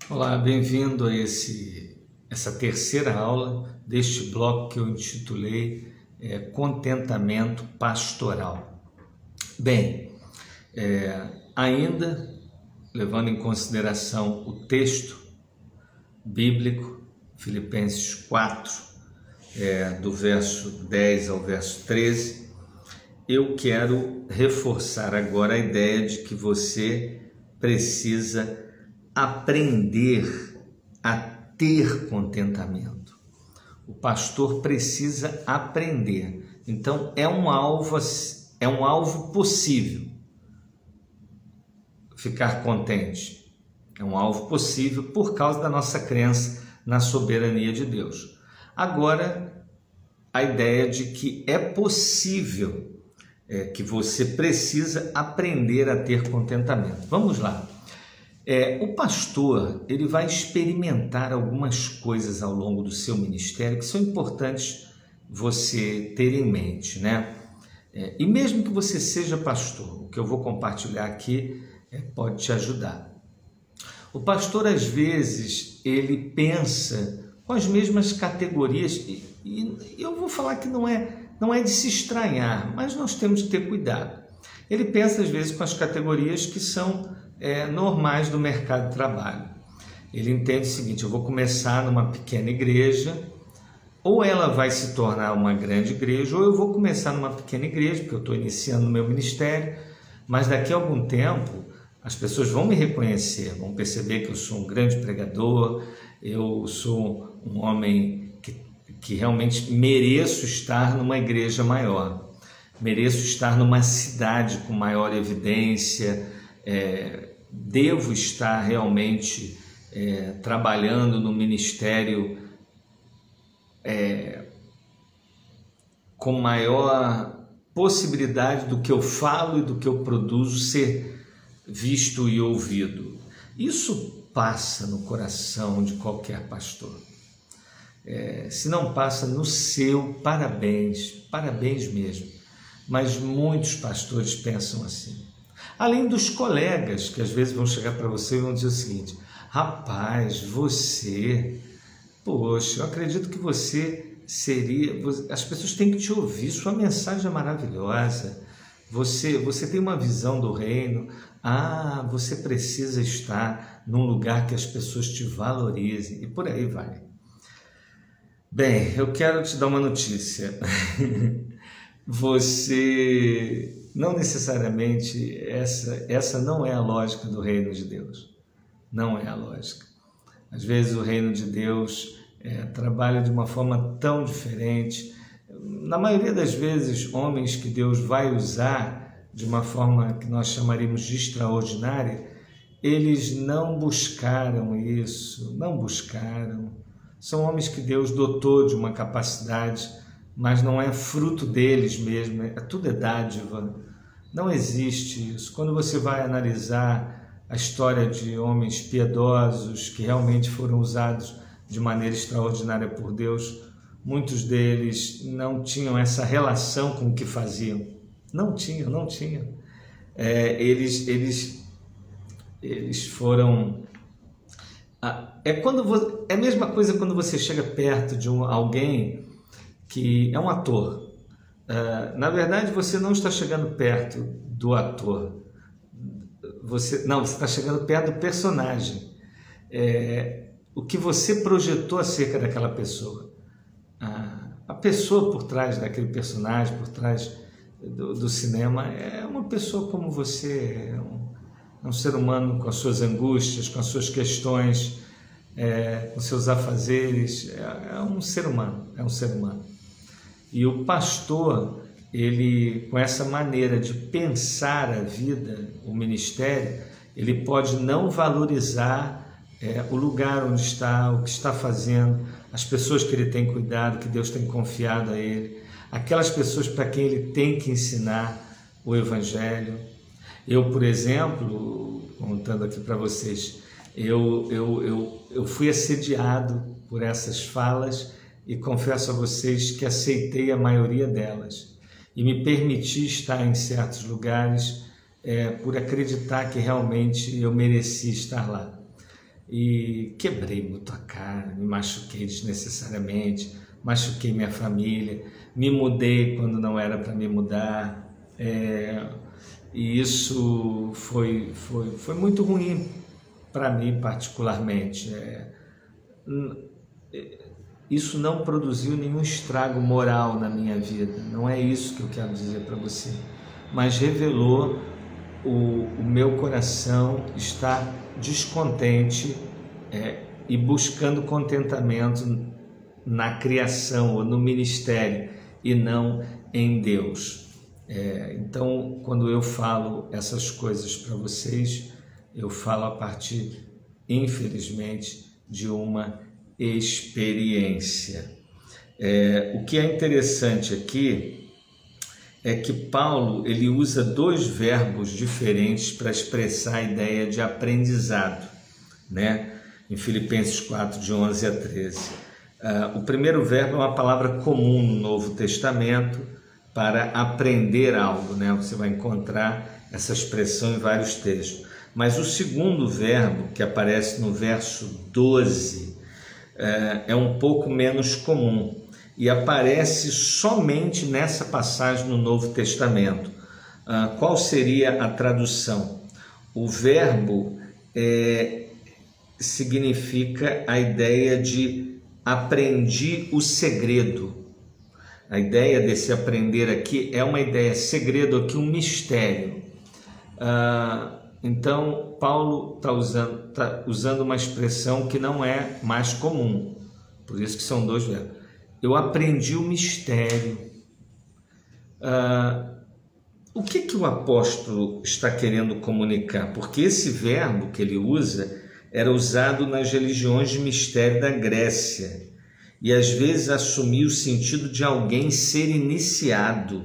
Olá, bem-vindo a essa terceira aula deste bloco que eu intitulei Contentamento Pastoral. Bem, ainda levando em consideração o texto bíblico, Filipenses 4, do verso 10 ao verso 13, eu quero reforçar agora a ideia de que você precisa aprender a ter contentamento. O pastor precisa aprender. Então é um alvo possível ficar contente. É um alvo possível por causa da nossa crença na soberania de Deus. Agora, a ideia de que é possível, que você precisa aprender a ter contentamento. Vamos lá. O pastor, ele vai experimentar algumas coisas ao longo do seu ministério que são importantes você ter em mente, né? E mesmo que você seja pastor, o que eu vou compartilhar aqui pode te ajudar. O pastor, às vezes, ele pensa com as mesmas categorias e eu vou falar que não é de se estranhar, mas nós temos que ter cuidado. Ele pensa, às vezes, com as categorias que são normais do mercado de trabalho. Ele entende o seguinte: eu vou começar numa pequena igreja, ou ela vai se tornar uma grande igreja, ou eu vou começar numa pequena igreja, porque eu estou iniciando o meu ministério, mas daqui a algum tempo as pessoas vão me reconhecer, vão perceber que eu sou um grande pregador, eu sou um homem que realmente mereço estar numa igreja maior, mereço estar numa cidade com maior evidência, devo estar realmente trabalhando no ministério com maior possibilidade do que eu falo e do que eu produzo ser visto e ouvido. Isso passa no coração de qualquer pastor. Se não passa no seu, parabéns, parabéns mesmo. Mas muitos pastores pensam assim. Além dos colegas que às vezes vão chegar para você e vão dizer o seguinte: rapaz, poxa, eu acredito que você seria... As pessoas têm que te ouvir, sua mensagem é maravilhosa, você tem uma visão do reino, você precisa estar num lugar que as pessoas te valorizem, e por aí vai. Bem, eu quero te dar uma notícia. Você... Não necessariamente essa não é a lógica do reino de Deus. Não é a lógica. Às vezes o reino de Deus trabalha de uma forma tão diferente. Na maioria das vezes, homens que Deus vai usar de uma forma que nós chamaríamos de extraordinária, eles não buscaram isso, não buscaram. São homens que Deus dotou de uma capacidade, mas não é fruto deles mesmo, tudo é dádiva. Não existe isso. Quando você vai analisar a história de homens piedosos que realmente foram usados de maneira extraordinária por Deus, muitos deles não tinham essa relação com o que faziam. Não tinham. Eles foram... É a mesma coisa quando você chega perto de alguém que é um ator. Na verdade, você não está chegando perto do ator. Você está chegando perto do personagem. O que você projetou acerca daquela pessoa. A pessoa por trás daquele personagem, por trás do cinema, é uma pessoa como você, é um ser humano com as suas angústias, com as suas questões, com seus afazeres, é um ser humano. E o pastor, ele, com essa maneira de pensar a vida, o ministério, ele pode não valorizar o lugar onde está, o que está fazendo, as pessoas que ele tem cuidado, que Deus tem confiado a ele, aquelas pessoas para quem ele tem que ensinar o Evangelho. Eu, por exemplo, contando aqui para vocês, eu fui assediado por essas falas e confesso a vocês que aceitei a maioria delas e me permiti estar em certos lugares por acreditar que realmente eu merecia estar lá. e quebrei muito a cara, me machuquei desnecessariamente, machuquei minha família, me mudei quando não era para me mudar, e isso foi muito ruim para mim particularmente. Isso não produziu nenhum estrago moral na minha vida, não é isso que eu quero dizer para você, mas revelou o meu coração estar descontente e buscando contentamento na criação ou no ministério e não em Deus. Então, quando eu falo essas coisas para vocês, eu falo a partir, infelizmente, de uma experiência. O que é interessante aqui é que Paulo ele usa dois verbos diferentes para expressar a ideia de aprendizado, né? Em Filipenses 4, de 11 a 13. O primeiro verbo é uma palavra comum no Novo Testamento para aprender algo, né? Você vai encontrar essa expressão em vários textos. Mas o segundo verbo, que aparece no verso 12, é um pouco menos comum e aparece somente nessa passagem no Novo Testamento. Qual seria a tradução? O verbo significa a ideia de aprendi o segredo. A ideia desse aprender aqui é uma ideia, segredo aqui, um mistério. Então, Paulo está usando uma expressão que não é mais comum, por isso que são dois verbos. Eu aprendi o mistério. O que o apóstolo está querendo comunicar? Porque esse verbo que ele usa era usado nas religiões de mistério da Grécia e às vezes assumia o sentido de alguém ser iniciado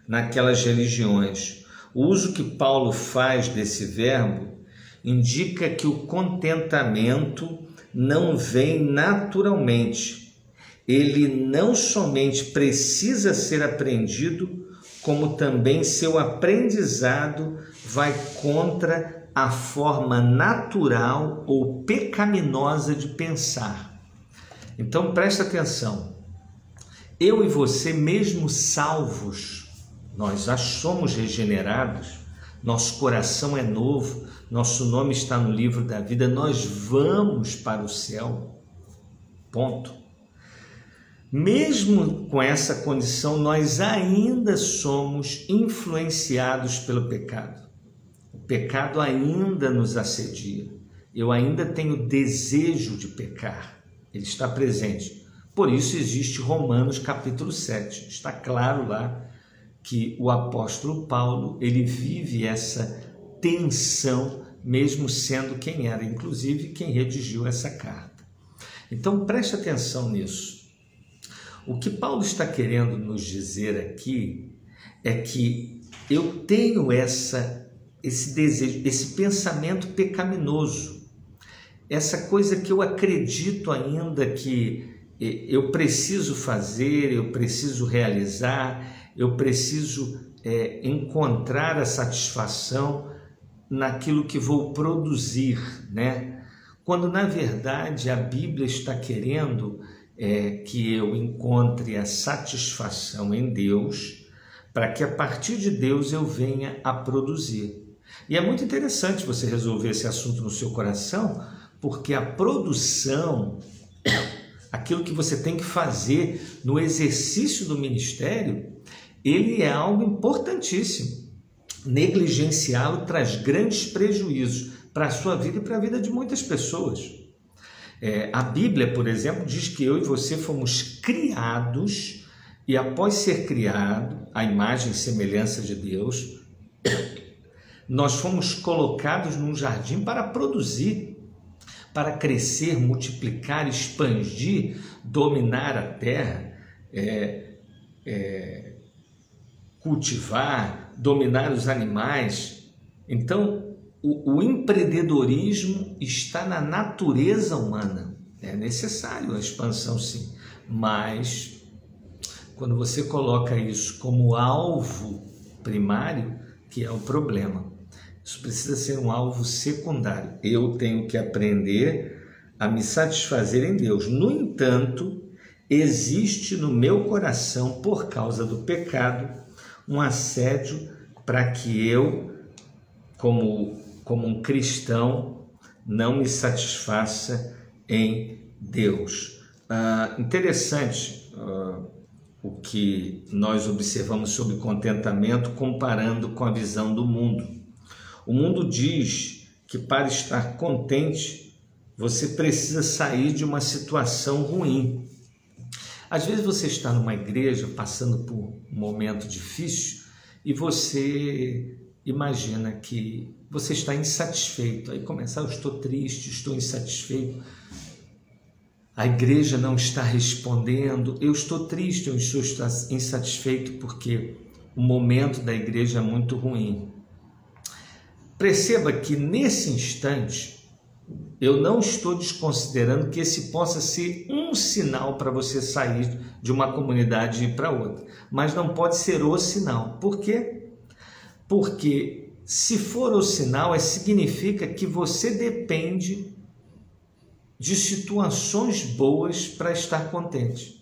naquelas religiões. O uso que Paulo faz desse verbo indica que o contentamento não vem naturalmente. Ele não somente precisa ser aprendido, como também seu aprendizado vai contra a forma natural ou pecaminosa de pensar. Então presta atenção. Eu e você, mesmo salvos, nós já somos regenerados, nosso coração é novo, nosso nome está no livro da vida, nós vamos para o céu. Ponto. Mesmo com essa condição, nós ainda somos influenciados pelo pecado. O pecado ainda nos assedia. Eu ainda tenho desejo de pecar. Ele está presente. Por isso existe Romanos capítulo 7. Está claro lá que o apóstolo Paulo, ele vive essa tensão, mesmo sendo quem era, inclusive, quem redigiu essa carta. Então, preste atenção nisso. O que Paulo está querendo nos dizer aqui é que eu tenho esse desejo, esse pensamento pecaminoso, essa coisa que eu acredito ainda que eu preciso fazer, eu preciso realizar, eu preciso encontrar a satisfação naquilo que vou produzir, né? Quando na verdade a Bíblia está querendo que eu encontre a satisfação em Deus, para que a partir de Deus eu venha a produzir. E é muito interessante você resolver esse assunto no seu coração, porque a produção, aquilo que você tem que fazer no exercício do ministério, ele é algo importantíssimo. Negligenciá-lo traz grandes prejuízos para a sua vida e para a vida de muitas pessoas. A Bíblia, por exemplo, diz que eu e você fomos criados e após ser criado, à imagem e semelhança de Deus, nós fomos colocados num jardim para produzir, para crescer, multiplicar, expandir, dominar a terra, cultivar, dominar os animais. Então, o empreendedorismo está na natureza humana. É necessário a expansão, sim, mas quando você coloca isso como alvo primário, que é o problema. Isso precisa ser um alvo secundário. Eu tenho que aprender a me satisfazer em Deus. No entanto, existe no meu coração, por causa do pecado, um assédio para que eu, como um cristão, não me satisfaça em Deus. Interessante o que nós observamos sobre contentamento comparando com a visão do mundo. O mundo diz que para estar contente, você precisa sair de uma situação ruim. Às vezes você está numa igreja passando por um momento difícil e você imagina que você está insatisfeito. Aí começa, eu estou triste, estou insatisfeito. A igreja não está respondendo, eu estou triste, eu estou insatisfeito porque o momento da igreja é muito ruim. Perceba que nesse instante, eu não estou desconsiderando que esse possa ser um sinal para você sair de uma comunidade e ir para outra, mas não pode ser o sinal. Por quê? Porque se for o sinal, significa que você depende de situações boas para estar contente.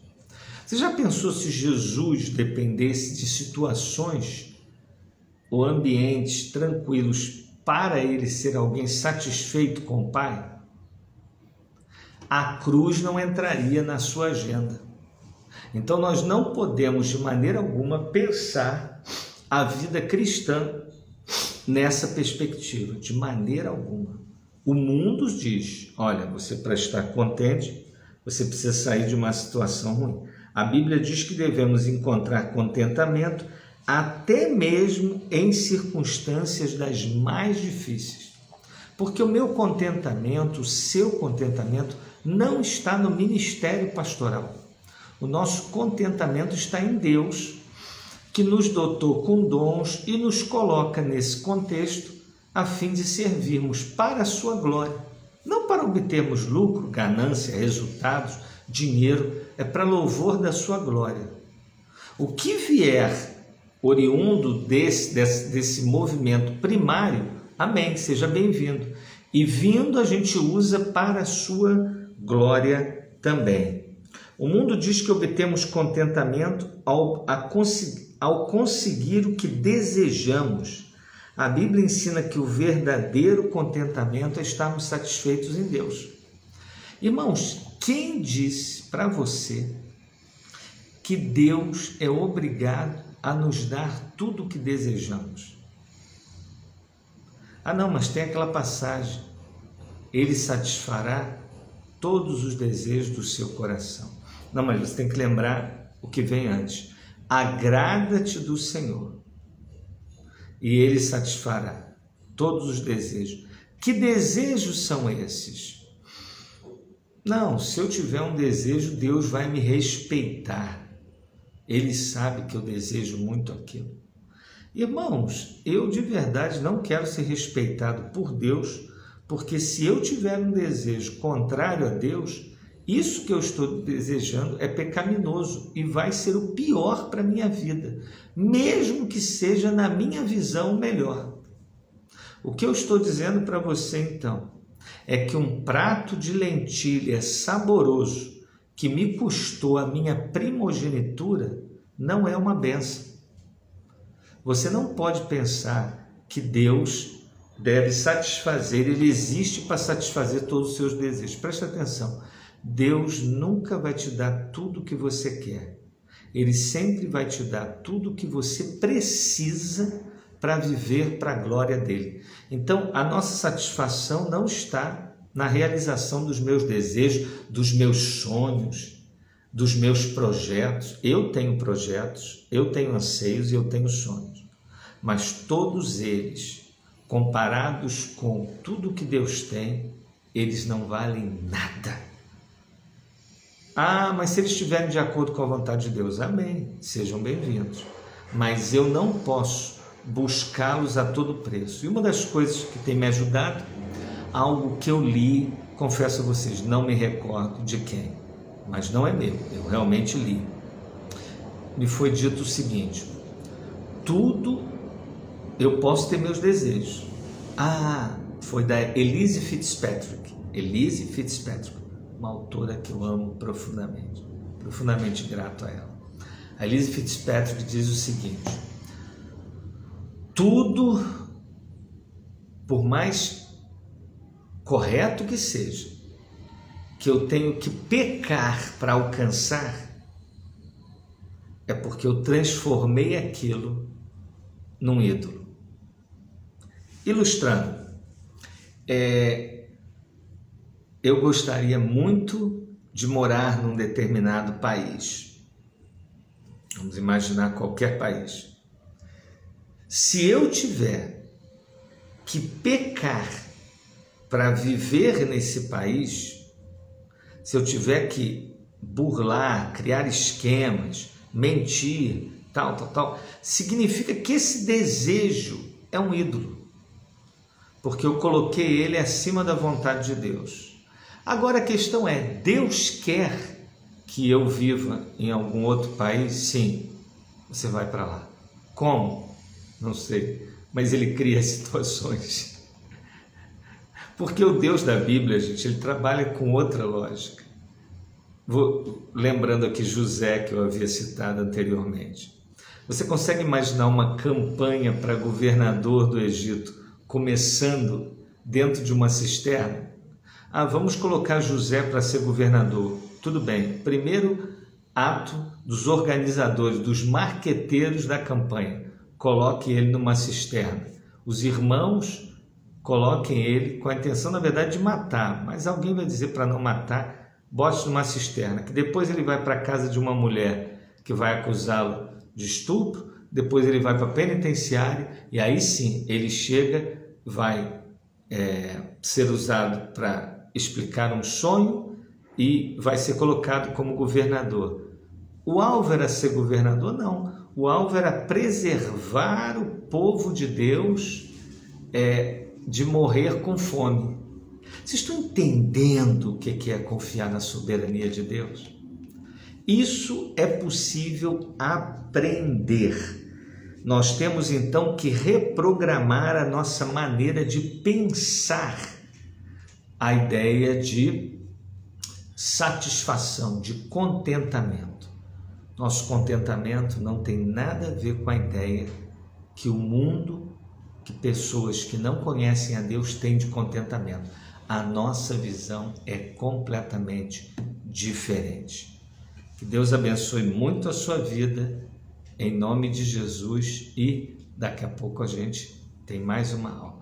Você já pensou se Jesus dependesse de situações ou ambientes tranquilos para ele ser alguém satisfeito com o Pai? A cruz não entraria na sua agenda. Então nós não podemos de maneira alguma pensar a vida cristã nessa perspectiva, de maneira alguma. O mundo diz, olha, você para estar contente, você precisa sair de uma situação ruim. A Bíblia diz que devemos encontrar contentamento até mesmo em circunstâncias das mais difíceis. Porque o meu contentamento, o seu contentamento, não está no ministério pastoral. O nosso contentamento está em Deus, que nos dotou com dons e nos coloca nesse contexto a fim de servirmos para a sua glória. Não para obtermos lucro, ganância, resultados, dinheiro, é para louvor da sua glória. O que vier oriundo desse movimento primário, amém, seja bem-vindo. E vindo a gente usa para a sua glória também. O mundo diz que obtemos contentamento ao conseguir o que desejamos. A Bíblia ensina que o verdadeiro contentamento é estarmos satisfeitos em Deus. Irmãos, quem disse para você que Deus é obrigado a nos dar tudo o que desejamos? Não, mas tem aquela passagem, Ele satisfará todos os desejos do seu coração. Não, mas você tem que lembrar o que vem antes. Agrada-te do Senhor e Ele satisfará todos os desejos. Que desejos são esses? Não, se eu tiver um desejo, Deus vai me respeitar. Ele sabe que eu desejo muito aquilo. Irmãos, eu de verdade não quero ser respeitado por Deus, porque se eu tiver um desejo contrário a Deus, isso que eu estou desejando é pecaminoso e vai ser o pior para a minha vida, mesmo que seja na minha visão melhor. O que eu estou dizendo para você então é que um prato de lentilha saboroso que me custou a minha primogenitura não é uma bênção. Você não pode pensar que Deus deve satisfazer, Ele existe para satisfazer todos os seus desejos. Presta atenção, Deus nunca vai te dar tudo o que você quer. Ele sempre vai te dar tudo o que você precisa para viver para a glória dele. Então, a nossa satisfação não está na realização dos meus desejos, dos meus sonhos, dos meus projetos. Eu tenho projetos, eu tenho anseios e eu tenho sonhos. Mas todos eles, comparados com tudo que Deus tem, eles não valem nada. Mas se eles estiverem de acordo com a vontade de Deus, amém, sejam bem-vindos. Mas eu não posso buscá-los a todo preço. E uma das coisas que tem me ajudado, algo que eu li, confesso a vocês, não me recordo de quem, mas não é meu, eu realmente li. Me foi dito o seguinte: tudo eu posso ter meus desejos, Foi da Elise Fitzpatrick. Elise Fitzpatrick, uma autora que eu amo profundamente grato a ela. A Elise Fitzpatrick diz o seguinte: tudo, por mais correto que seja, que eu tenho que pecar para alcançar, é porque eu transformei aquilo num ídolo. Ilustrando, eu gostaria muito de morar num determinado país. Vamos imaginar qualquer país. Se eu tiver que pecar para viver nesse país, se eu tiver que burlar, criar esquemas, mentir, tal, significa que esse desejo é um ídolo, porque eu coloquei ele acima da vontade de Deus. Agora a questão é, Deus quer que eu viva em algum outro país? Sim, você vai para lá. Como? Não sei, mas ele cria situações. Porque o Deus da Bíblia, gente, ele trabalha com outra lógica. Lembrando aqui José, que eu havia citado anteriormente. Você consegue imaginar uma campanha para governador do Egito começando dentro de uma cisterna? Vamos colocar José para ser governador. Tudo bem. Primeiro ato dos organizadores, dos marqueteiros da campanha. Coloque ele numa cisterna. Os irmãos coloquem ele com a intenção, na verdade, de matar. Mas alguém vai dizer para não matar, bote numa cisterna. Que depois ele vai para a casa de uma mulher que vai acusá-lo de estupro. Depois ele vai para a penitenciária. E aí sim, ele chega, vai ser usado para explicar um sonho e vai ser colocado como governador. O alvo era ser governador? Não. O alvo era preservar o povo de Deus de morrer com fome. Vocês estão entendendo o que é confiar na soberania de Deus? Isso é possível aprender. Nós temos então que reprogramar a nossa maneira de pensar a ideia de satisfação, de contentamento. Nosso contentamento não tem nada a ver com a ideia que o mundo, que pessoas que não conhecem a Deus têm de contentamento. A nossa visão é completamente diferente. Que Deus abençoe muito a sua vida, em nome de Jesus, e daqui a pouco a gente tem mais uma aula.